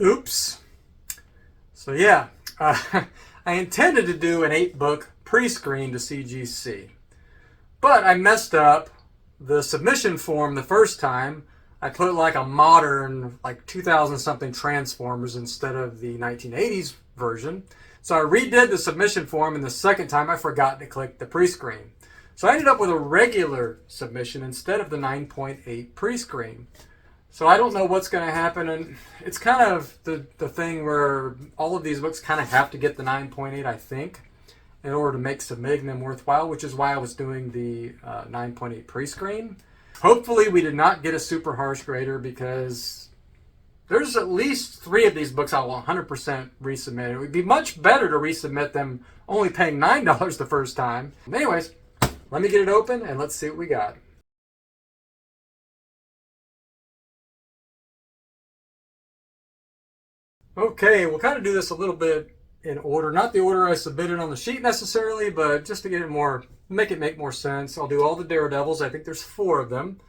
Oops. So yeah, I intended to do an 8-book pre-screen to CGC, but I messed up the submission form the first time. I put like a modern, like 2000 something Transformers instead of the 1980s version. So I redid the submission form, and the second time I forgot to click the pre-screen. So I ended up with a regular submission instead of the 9.8 pre-screen. So I don't know what's going to happen, and it's kind of the thing where all of these books kind of have to get the 9.8, I think, in order to make submitting them worthwhile, which is why I was doing the 9.8 pre-screen. Hopefully we did not get a super harsh grader, because there's at least 3 of these books I will 100% resubmit. It would be much better to resubmit them only paying $9 the first time. Anyways, let me get it open and let's see what we got. Okay, we'll kind of do this a little bit in order. Not the order I submitted on the sheet necessarily, but just to get it more, make it make more sense. I'll do all the Daredevils. I think there's 4 of them.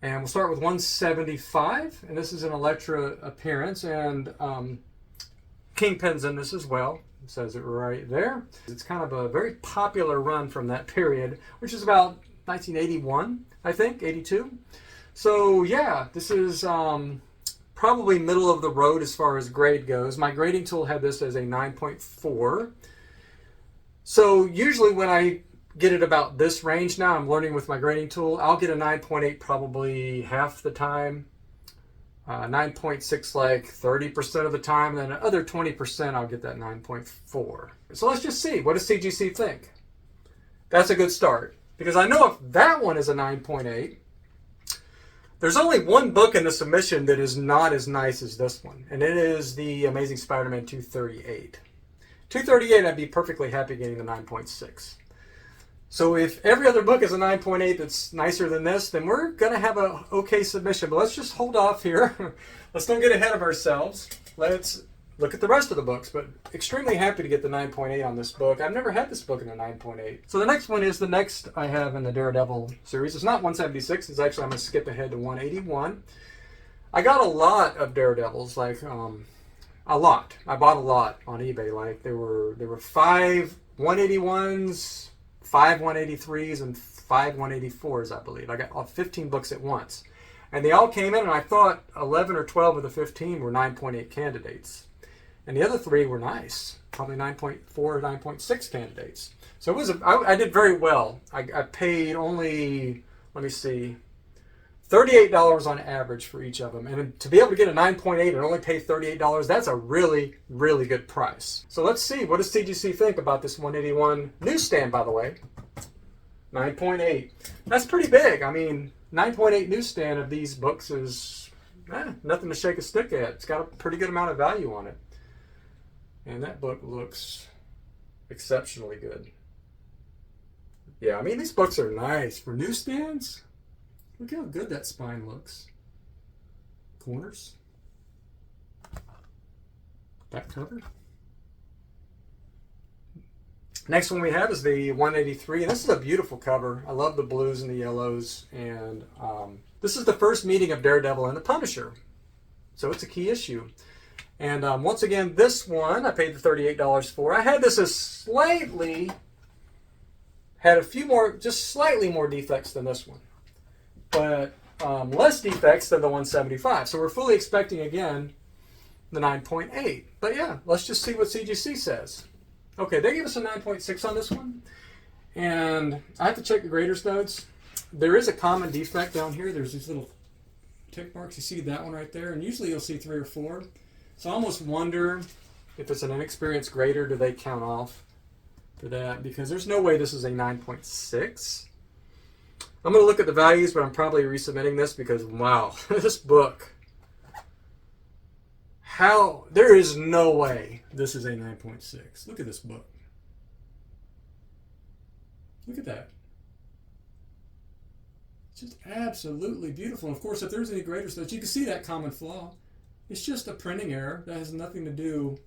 And we'll start with 175, and this is an Elektra appearance, and Kingpin's in this as well. It says it right there. It's kind of a very popular run from that period, which is about 1981, I think, 82. So yeah, this is probably middle of the road as far as grade goes. My grading tool had this as a 9.4. So usually when I get it about this range now, I'm learning with my grading tool, I'll get a 9.8 probably half the time, 9.6 like 30% of the time, and then the other 20% I'll get that 9.4. So let's just see, what does CGC think? That's a good start, because I know if that one is a 9.8, there's only one book in the submission that is not as nice as this one, and it is the Amazing Spider-Man 238. 238, I'd be perfectly happy getting the 9.6. So if every other book is a 9.8 that's nicer than this, then we're going to have a okay submission. But let's just hold off here. Let's don't get ahead of ourselves. Let's look at the rest of the books. But extremely happy to get the 9.8 on this book. I've never had this book in a 9.8. So the next one is the next I have in the Daredevil series. It's not 176. It's actually, I'm going to skip ahead to 181. I got a lot of Daredevils, like a lot. I bought a lot on eBay. Like there were 5 181s, 5 183s, and 5 184s, I believe. I got 15 books at once. And they all came in, and I thought 11 or 12 of the 15 were 9.8 candidates. And the other 3 were nice, probably 9.4 or 9.6 candidates. So it was I did very well. I paid only, let me see, $38 on average for each of them. And to be able to get a 9.8 and only pay $38, that's a really, really good price. So let's see, what does CGC think about this 181 newsstand, by the way? 9.8. That's pretty big. I mean, 9.8 newsstand of these books is nothing to shake a stick at. It's got a pretty good amount of value on it. And that book looks exceptionally good. Yeah, I mean, these books are nice. For newsstands, look how good that spine looks. Corners. Back cover. Next one we have is the 183. And this is a beautiful cover. I love the blues and the yellows. And this is the first meeting of Daredevil and the Punisher. So it's a key issue. And once again, this one I paid the $38 for. I had this as slightly, had a few more, just slightly more defects than this one. But less defects than the 175. So we're fully expecting, again, the 9.8. But yeah, let's just see what CGC says. Okay, they gave us a 9.6 on this one. And I have to check the grader's notes. There is a common defect down here. There's these little tick marks. You see that one right there? And usually you'll see 3 or 4. So I almost wonder if it's an inexperienced grader, do they count off for that? Because there's no way this is a 9.6. I'm going to look at the values, but I'm probably resubmitting this because, wow, this book. There is no way this is a 9.6. Look at this book. Look at that. It's just absolutely beautiful. And of course, if there's any graders notes, you can see that common flaw. It's just a printing error that has nothing to do.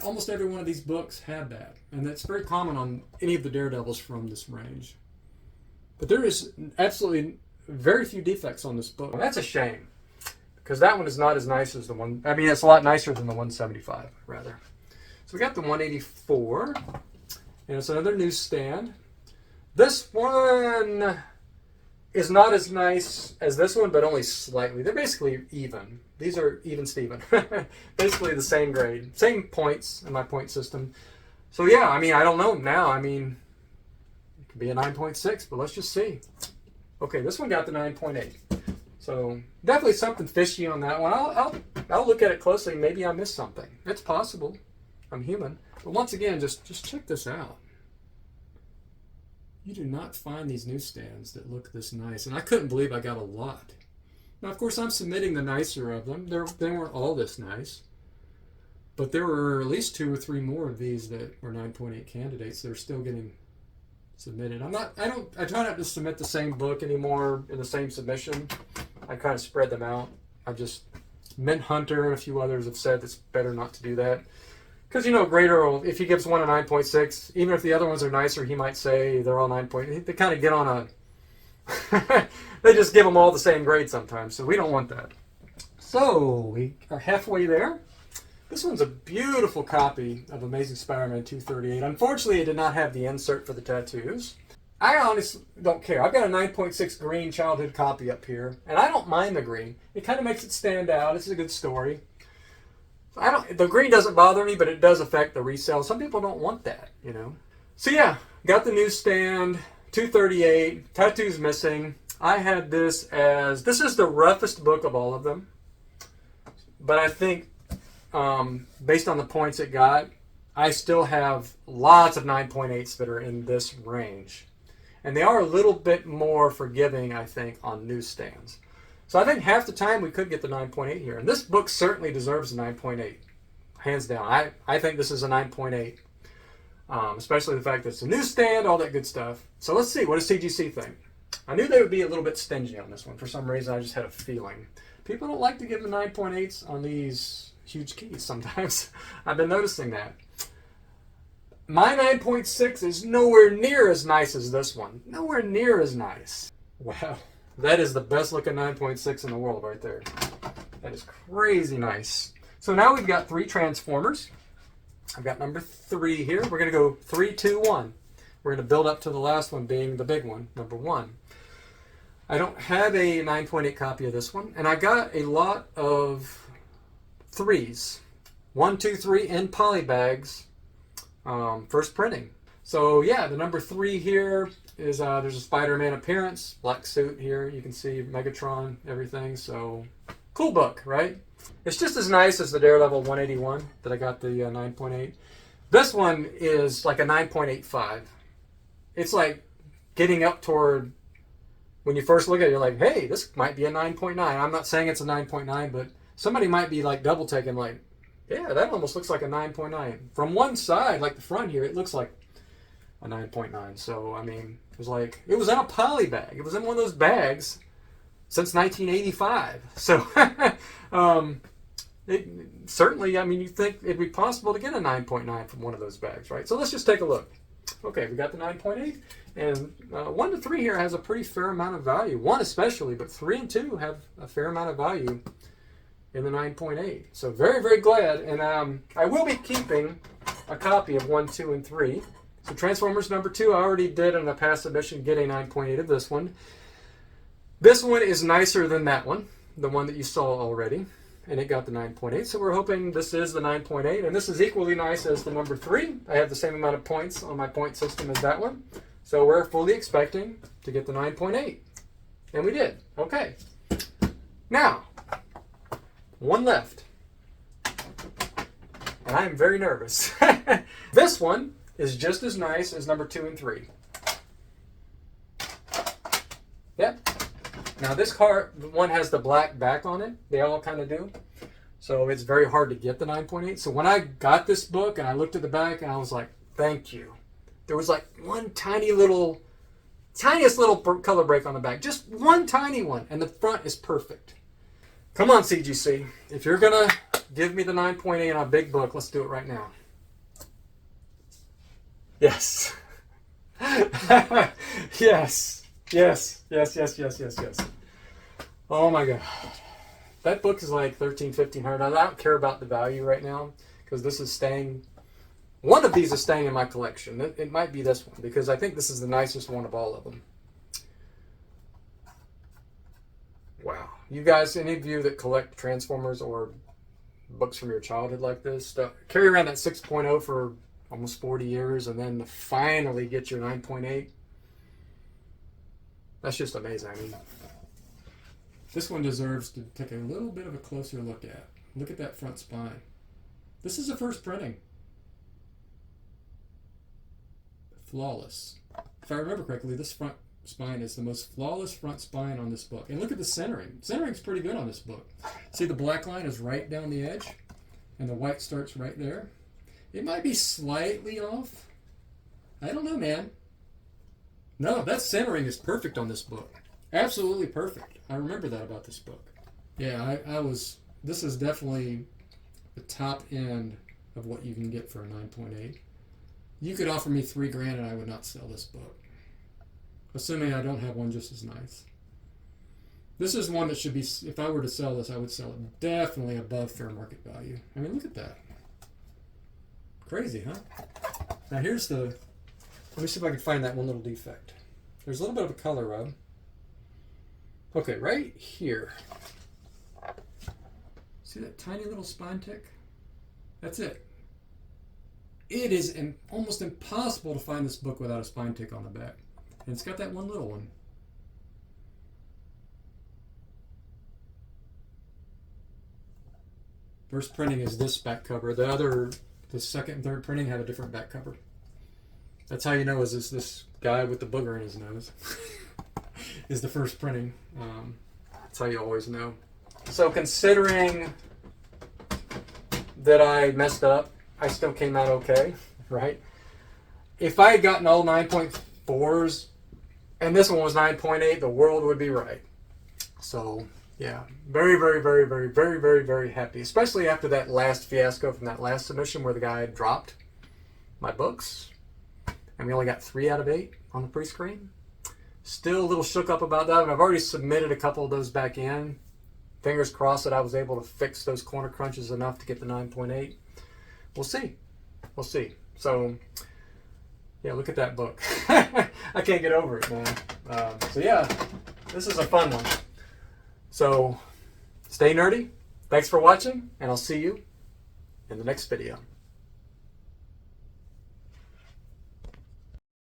Almost every one of these books had that. And that's very common on any of the Daredevils from this range. But there is absolutely very few defects on this book. Well, that's a shame. because that one is not as nice as the one. I mean, it's a lot nicer than the 175, rather. So we got the 184, and it's another newsstand. This one is not as nice as this one, but only slightly. They're basically even. These are even Steven. Basically the same grade, same points in my point system. So yeah, I mean, I don't know now. I mean, it could be a 9.6, but let's just see. Okay, this one got the 9.8. So definitely something fishy on that one. I'll look at it closely. Maybe I missed something. It's possible. I'm human. But once again, just check this out. You do not find these newsstands that look this nice. And I couldn't believe I got a lot. Now, of course, I'm submitting the nicer of them. They weren't all this nice. But there were at least 2 or 3 more of these that were 9.8 candidates that are still getting submitted. I try not to submit the same book anymore in the same submission. I kind of spread them out. Mint Hunter and a few others have said it's better not to do that. Because, you know, grader, if he gives one a 9.6, even if the other ones are nicer, he might say they're all 9.8. They kind of get on a... they just give them all the same grade sometimes, so we don't want that. So, we are halfway there. This one's a beautiful copy of Amazing Spider-Man 238. Unfortunately, it did not have the insert for the tattoos. I honestly don't care. I've got a 9.6 green childhood copy up here, and I don't mind the green. It kind of makes it stand out. It's a good story. The green doesn't bother me, but it does affect the resale. Some people don't want that, you know. So yeah, got the newsstand, 238, tattoos missing. I had this is the roughest book of all of them. But I think, based on the points it got, I still have lots of 9.8s that are in this range. And they are a little bit more forgiving, I think, on newsstands. So I think half the time we could get the 9.8 here. And this book certainly deserves a 9.8. Hands down. I think this is a 9.8. Especially the fact that it's a newsstand, all that good stuff. So let's see. What does CGC think? I knew they would be a little bit stingy on this one. For some reason, I just had a feeling. People don't like to give the 9.8s on these huge keys sometimes. I've been noticing that. My 9.6 is nowhere near as nice as this one. Nowhere near as nice. Wow. That is the best looking 9.6 in the world right there. That is crazy nice. So now we've got 3 Transformers. I've got number 3 here. We're going to go 3, 2, 1. We're going to build up to the last one being the big one, number 1. I don't have a 9.8 copy of this one. And I got a lot of 3s. 1, 2, 3 in poly bags. First printing. So yeah, the number 3 here is there's a Spider-Man appearance, black suit here. You can see Megatron, everything. So cool book, right? It's just as nice as the Daredevil 181 that I got the 9.8. This one is like a 9.85. It's like getting up toward, when you first look at it, you're like, hey, this might be a 9.9. I'm not saying it's a 9.9, but somebody might be like double taking, like, yeah, that almost looks like a 9.9. From one side, like the front here, it looks like a 9.9. So, I mean, it was in a poly bag. It was in one of those bags since 1985. So, certainly, I mean, you think it'd be possible to get a 9.9 from one of those bags, right? So let's just take a look. Okay, we got the 9.8. And 1 to 3 here has a pretty fair amount of value. 1 especially, but 3 and 2 have a fair amount of value in the 9.8. So very, very glad. And I will be keeping a copy of 1, 2, and 3. So Transformers number 2, I already did in a past submission get a 9.8 of this one. This one is nicer than that one, the one that you saw already. And it got the 9.8. So we're hoping this is the 9.8. And this is equally nice as the number 3. I have the same amount of points on my point system as that one. So we're fully expecting to get the 9.8. And we did. Okay. Now, 1 left. And I am very nervous. This one is just as nice as number 2 and 3. Yep. Now this one has the black back on it. They all kind of do. So it's very hard to get the 9.8. So when I got this book and I looked at the back and I was like, thank you. There was like one tiniest little color break on the back. Just one tiny one. And the front is perfect. Come on, CGC. If you're going to give me the 9.8 on a big book, let's do it right now. Yes. Yes. Yes. Yes, yes, yes, yes, yes. Oh my God. That book is like $1,300-$1,500. I don't care about the value right now because this is staying. One of these is staying in my collection. It might be this one because I think this is the nicest one of all of them. Wow. You guys, any of you that collect Transformers or books from your childhood like this, carry around that 6.0 for almost 40 years and then finally get your 9.8. That's just amazing. I mean, this one deserves to take a little bit of a closer look at. Look at that front spine. This is a first printing. Flawless. If I remember correctly, this front spine is the most flawless front spine on this book. And look at the centering. Centering's pretty good on this book. See, the black line is right down the edge, and the white starts right there. It might be slightly off. I don't know, man. No, that centering is perfect on this book. Absolutely perfect. I remember that about this book. Yeah, this is definitely the top end of what you can get for a 9.8. You could offer me $3,000 and I would not sell this book. Assuming I don't have one just as nice. This is one that should be, if I were to sell this, I would sell it definitely above fair market value. I mean, look at that. Crazy, huh? Now here's let me see if I can find that one little defect. There's a little bit of a color rub. Okay, right here. See that tiny little spine tick? That's it. It is almost impossible to find this book without a spine tick on the back. And it's got that one little one. First printing is this back cover. The second and third printing have a different back cover. That's how you know is this guy with the booger in his nose is the first printing. That's how you always know. So considering that I messed up, I still came out okay, right? If I had gotten all 9.4s and this one was 9.8, the world would be right. So yeah, very, very, very, very, very, very, very happy, especially after that last fiasco from that last submission where the guy dropped my books and we only got 3 out of 8 on the pre-screen. Still a little shook up about that, and I've already submitted a couple of those back in. Fingers crossed that I was able to fix those corner crunches enough to get the 9.8. We'll see. We'll see. So, yeah, look at that book. I can't get over it, man. So, yeah, this is a fun one. So, stay nerdy. Thanks for watching, and I'll see you in the next video.